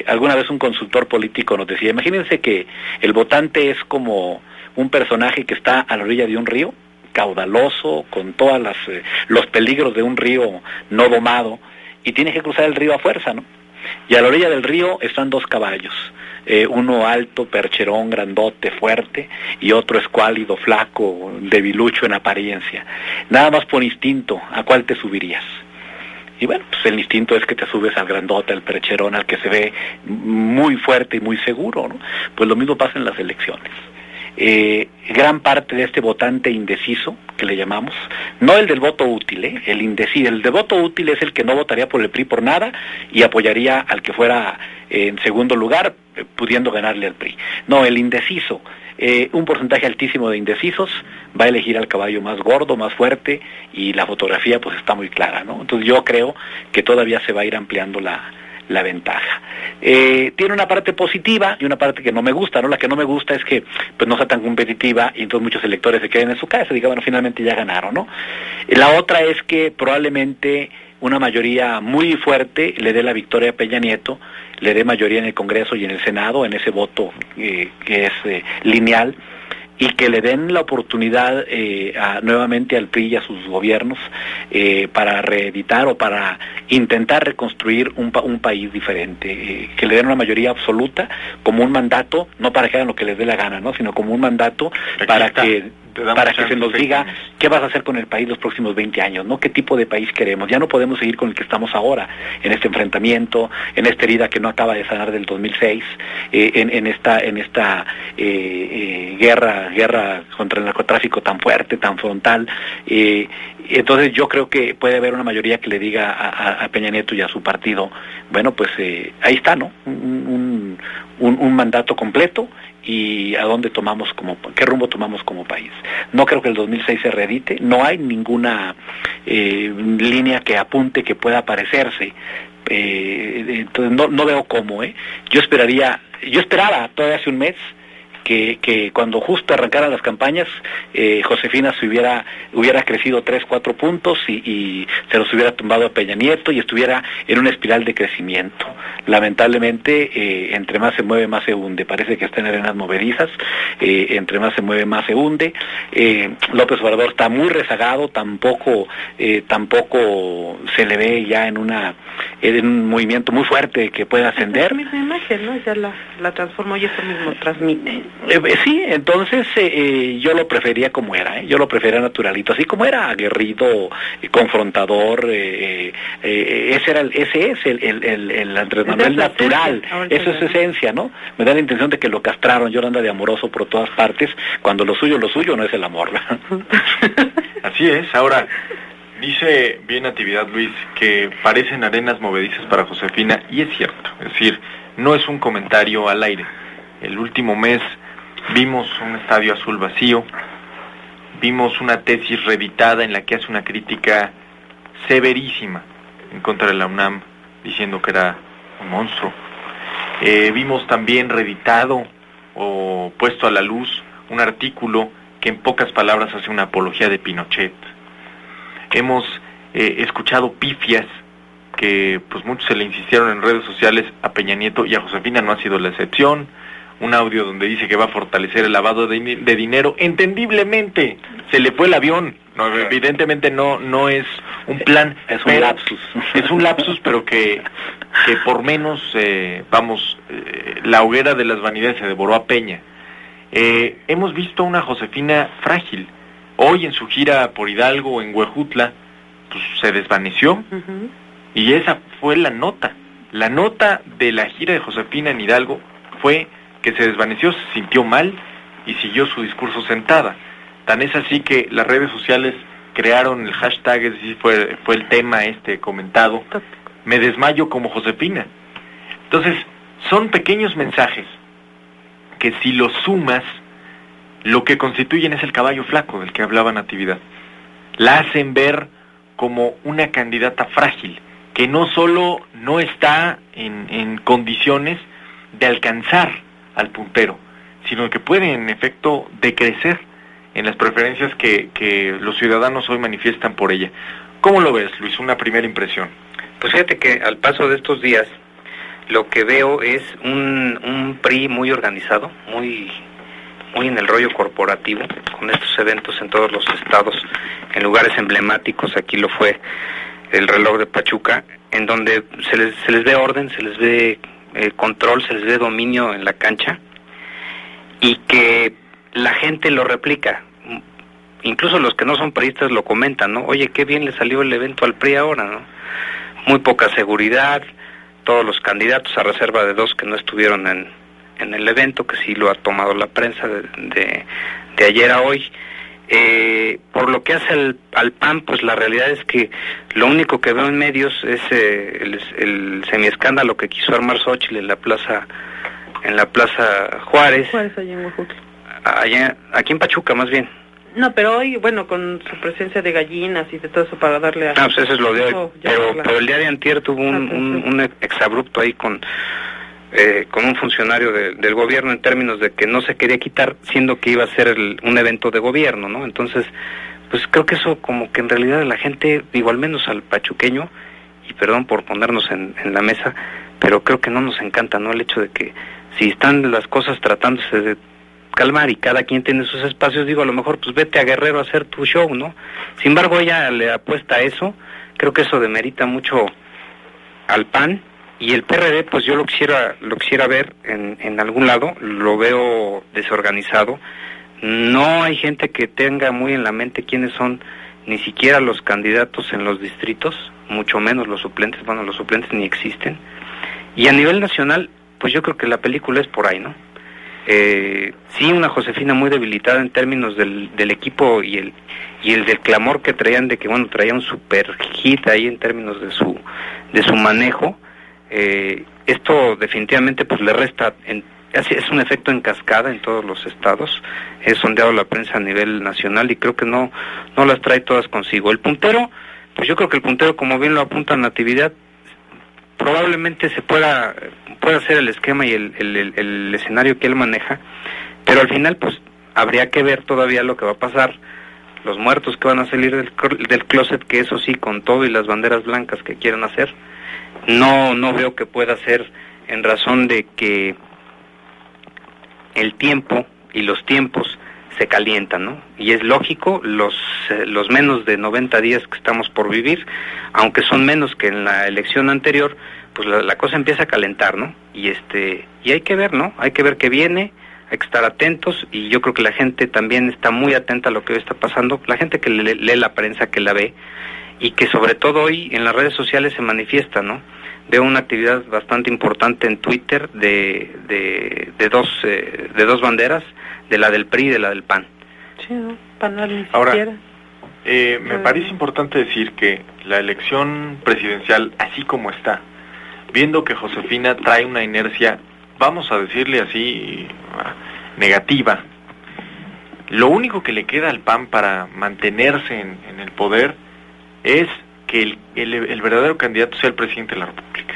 Alguna vez un consultor político nos decía, imagínense que el votante es como un personaje que está a la orilla de un río, caudaloso, con todos los peligros de un río no domado, y tienes que cruzar el río a fuerza, ¿no? Y a la orilla del río están 2 caballos, uno alto, percherón, grandote, fuerte, y otro escuálido, flaco, debilucho en apariencia. Nada más por instinto, ¿a cuál te subirías? Y bueno, pues el instinto es que te subes al grandote, al percherón, al que se ve muy fuerte y muy seguro, ¿no? Pues lo mismo pasa en las elecciones. Gran parte de este votante indeciso, que le llamamos, no el del voto útil, el indeciso, el de voto útil es el que no votaría por el PRI por nada y apoyaría al que fuera en segundo lugar, pudiendo ganarle al PRI. No, el indeciso, un porcentaje altísimo de indecisos va a elegir al caballo más gordo, más fuerte, y la fotografía pues está muy clara, ¿no? Entonces yo creo que todavía se va a ir ampliando la ventaja. Tiene una parte positiva y una parte que no me gusta, ¿no? La que no me gusta es que pues no sea tan competitiva y entonces muchos electores se queden en su casa y digan, bueno, finalmente ya ganaron, ¿no? La otra es que probablemente una mayoría muy fuerte le dé la victoria a Peña Nieto, le dé mayoría en el Congreso y en el Senado, en ese voto que es lineal, y que le den la oportunidad nuevamente al PRI y a sus gobiernos para reeditar o para intentar reconstruir un país diferente, que le den una mayoría absoluta como un mandato, no para que hagan lo que les dé la gana, ¿no? Sino como un mandato para que se nos diga qué vas a hacer con el país los próximos 20 años, ¿no? ¿Qué tipo de país queremos? Ya no podemos seguir con el que estamos ahora, en este enfrentamiento, en esta herida que no acaba de sanar del 2006, en esta guerra contra el narcotráfico tan fuerte, tan frontal. Entonces yo creo que puede haber una mayoría que le diga a Peña Nieto y a su partido, bueno, pues ahí está, ¿no? Un mandato completo, y a dónde qué rumbo tomamos como país. No creo que el 2006 se reedite, no hay ninguna línea que apunte que pueda parecerse, entonces no veo cómo. Yo esperaba todavía hace un mes que cuando justo arrancaran las campañas, Josefina hubiera crecido 3-4 puntos y se los hubiera tumbado a Peña Nieto y estuviera en una espiral de crecimiento. Lamentablemente, entre más se mueve, más se hunde. Parece que está en arenas movedizas, entre más se mueve, más se hunde. López Obrador está muy rezagado, tampoco se le ve ya en un movimiento muy fuerte que pueda ascender. Es la misma imagen, ¿no? Ya la transformó y eso mismo transmite. Sí, entonces yo lo prefería como era, yo lo prefería naturalito, así como era, aguerrido, confrontador, ese es el Andrés Manuel natural, eso es esencia, ¿no? Me da la intención de que lo castraron, yo anda de amoroso por todas partes, cuando lo suyo no es el amor. Así es. Ahora, dice bien Natividad, Luis, que parecen arenas movedizas para Josefina, y es cierto, es decir, no es un comentario al aire. El último mes vimos un estadio azul vacío, vimos una tesis reeditada en la que hace una crítica severísima en contra de la UNAM, diciendo que era un monstruo. Vimos también reeditado o puesto a la luz un artículo que en pocas palabras hace una apología de Pinochet. Hemos escuchado pifias que pues muchos se le insistieron en redes sociales a Peña Nieto, y a Josefina no ha sido la excepción. Un audio donde dice que va a fortalecer el lavado de dinero. Entendiblemente se le fue el avión. No, evidentemente no es un plan. Es un lapsus. Es un lapsus, pero que por menos, la hoguera de las vanidades se devoró a Peña. Hemos visto una Josefina frágil. Hoy en su gira por Hidalgo o en Huejutla, pues se desvaneció. Uh-huh. Y esa fue la nota. La nota de la gira de Josefina en Hidalgo fue que se desvaneció, se sintió mal y siguió su discurso sentada. Tan es así que las redes sociales crearon el hashtag, es decir, fue el tema comentado, me desmayo como Josefina. Entonces, son pequeños mensajes que si los sumas, lo que constituyen es el caballo flaco del que hablaba Natividad. La hacen ver como una candidata frágil, que no solo no está en condiciones de alcanzar al puntero, sino que puede en efecto decrecer en las preferencias que los ciudadanos hoy manifiestan por ella. ¿Cómo lo ves, Luis? Una primera impresión. Pues fíjate que al paso de estos días lo que veo es un PRI muy organizado, muy en el rollo corporativo, con estos eventos en todos los estados, en lugares emblemáticos. Aquí lo fue el reloj de Pachuca, en donde se les ve orden, se les ve control, se les ve dominio en la cancha, y que la gente lo replica. Incluso los que no son priistas lo comentan, ¿no? Oye, qué bien le salió el evento al PRI ahora, ¿no? Muy poca seguridad, todos los candidatos, a reserva de 2 que no estuvieron en el evento, que sí lo ha tomado la prensa de ayer a hoy. Por lo que hace al PAN, pues la realidad es que lo único que veo en medios es el semiescándalo que quiso armar Xóchitl en la plaza Juárez. Juárez, allá en Huejutla. Aquí en Pachuca, más bien. No, pero hoy, bueno, con su presencia de gallinas y de todo eso para darle a... pues eso es lo de hoy, pero el día de antier tuvo un exabrupto ahí con un funcionario del gobierno, en términos de que no se quería quitar, siendo que iba a ser un evento de gobierno, ¿no? Entonces, pues creo que eso como que en realidad a la gente, digo, al menos al pachuqueño, y perdón por ponernos en la mesa, pero creo que no nos encanta, ¿no? El hecho de que si están las cosas tratándose de calmar y cada quien tiene sus espacios, digo, a lo mejor pues vete a Guerrero a hacer tu show, ¿no? Sin embargo, ella le apuesta a eso, creo que eso demerita mucho al PAN, y el PRD, pues yo lo quisiera ver en algún lado, lo veo desorganizado, no hay gente que tenga muy en la mente quiénes son ni siquiera los candidatos en los distritos, mucho menos los suplentes, bueno, los suplentes ni existen, y a nivel nacional, pues yo creo que la película es por ahí, ¿no? Sí, una Josefina muy debilitada en términos del equipo y el del clamor que traían de que, bueno, traía un super hit ahí en términos de su manejo. Esto definitivamente pues le resta, es un efecto en cascada en todos los estados, he sondeado la prensa a nivel nacional y creo que no las trae todas consigo. El puntero, pues yo creo que el puntero, como bien lo apunta Natividad, probablemente se pueda hacer el esquema y el escenario que él maneja, pero al final pues habría que ver todavía lo que va a pasar, los muertos que van a salir del closet, que eso sí, con todo y las banderas blancas que quieran hacer, no veo que pueda ser en razón de que el tiempo y los tiempos se calientan, ¿no? Y es lógico, los menos de 90 días que estamos por vivir, aunque son menos que en la elección anterior, pues la cosa empieza a calentar, ¿no? Y hay que ver, ¿no? Hay que ver qué viene, hay que estar atentos, y yo creo que la gente también está muy atenta a lo que hoy está pasando, la gente que lee la prensa, que la ve, y que sobre todo hoy en las redes sociales se manifiesta, ¿no? Veo una actividad bastante importante en Twitter de dos banderas, de la del PRI y de la del PAN. Sí, no, PAN ni ahora, siquiera. Me parece importante decir que la elección presidencial, así como está, viendo que Josefina trae una inercia, vamos a decirle así, negativa, lo único que le queda al PAN para mantenerse en el poder es que el verdadero candidato sea el presidente de la República.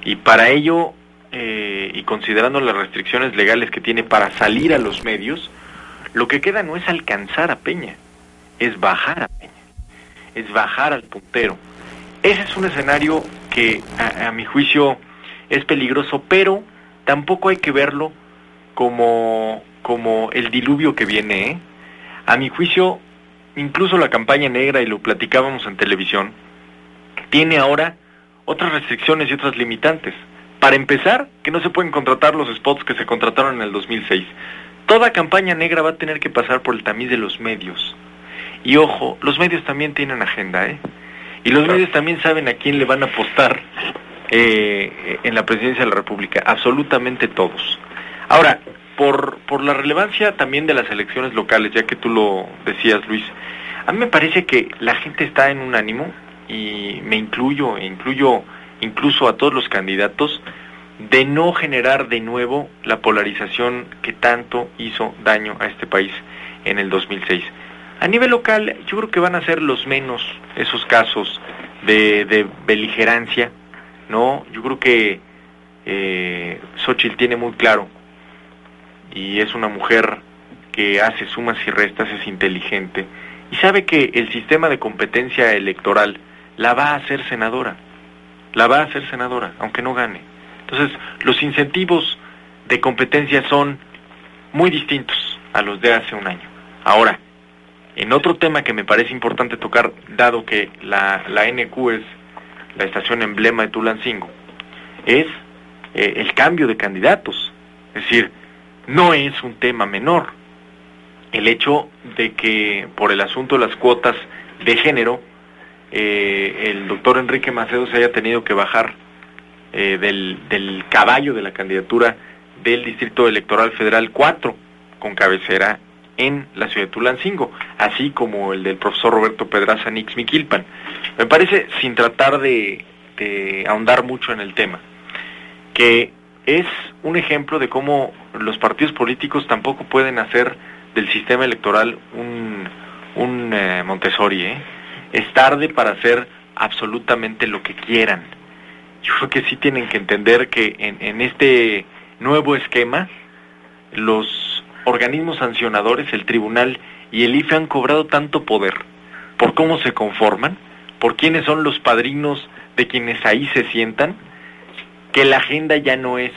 Y para ello, y considerando las restricciones legales que tiene para salir a los medios, lo que queda no es alcanzar a Peña, es bajar a Peña, es bajar al puntero. Ese es un escenario que a mi juicio es peligroso, pero tampoco hay que verlo como el diluvio que viene, ¿eh? A mi juicio, incluso la campaña negra, y lo platicábamos en televisión, tiene ahora otras restricciones y otras limitantes. Para empezar, que no se pueden contratar los spots que se contrataron en el 2006. Toda campaña negra va a tener que pasar por el tamiz de los medios. Y ojo, los medios también tienen agenda, ¿eh? Y los medios también saben a quién le van a apostar en la presidencia de la República, absolutamente todos. Ahora, por la relevancia también de las elecciones locales, ya que tú lo decías, Luis, a mí me parece que la gente está en un ánimo, y me incluyo incluso a todos los candidatos, de no generar de nuevo la polarización que tanto hizo daño a este país en el 2006. A nivel local, yo creo que van a ser los menos esos casos de beligerancia, ¿no? Yo creo que Xóchitl tiene muy claro, y es una mujer que hace sumas y restas, es inteligente, y sabe que el sistema de competencia electoral la va a hacer senadora, aunque no gane. Entonces, los incentivos de competencia son muy distintos a los de hace un año. Ahora, en otro tema que me parece importante tocar, dado que la NQ es la estación emblema de Tulancingo, es el cambio de candidatos. Es decir, no es un tema menor el hecho de que por el asunto de las cuotas de género, el doctor Enrique Macedo se haya tenido que bajar del caballo de la candidatura del Distrito Electoral Federal 4, con cabecera en la ciudad de Tulancingo, así como el del profesor Roberto Pedraza Nix-Miquilpan. Me parece, sin tratar de ahondar mucho en el tema, que es un ejemplo de cómo los partidos políticos tampoco pueden hacer del sistema electoral un Montessori, ¿eh? Es tarde para hacer absolutamente lo que quieran. Yo creo que sí tienen que entender que en este nuevo esquema, los organismos sancionadores, el tribunal y el IFE, han cobrado tanto poder por cómo se conforman, por quiénes son los padrinos de quienes ahí se sientan, que la agenda ya no es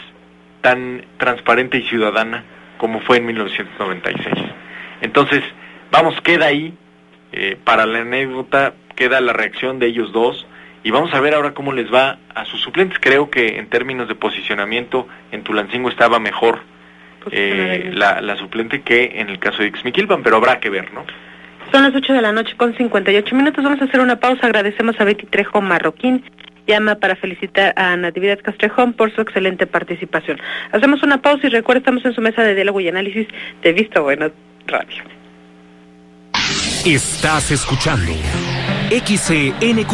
tan transparente y ciudadana como fue en 1996. Entonces, vamos, queda ahí, para la anécdota, queda la reacción de ellos dos, y vamos a ver ahora cómo les va a sus suplentes. Creo que en términos de posicionamiento, en Tulancingo estaba mejor la suplente que en el caso de Ixmiquilpan, pero habrá que ver, ¿no? Son las 8 de la noche con 58 minutos, vamos a hacer una pausa. Agradecemos a Betty Trejo Marroquín, llama para felicitar a Natividad Castrejón por su excelente participación. Hacemos una pausa y recuerda, estamos en su mesa de diálogo y análisis de Visto Bueno Radio. Estás escuchando XENQ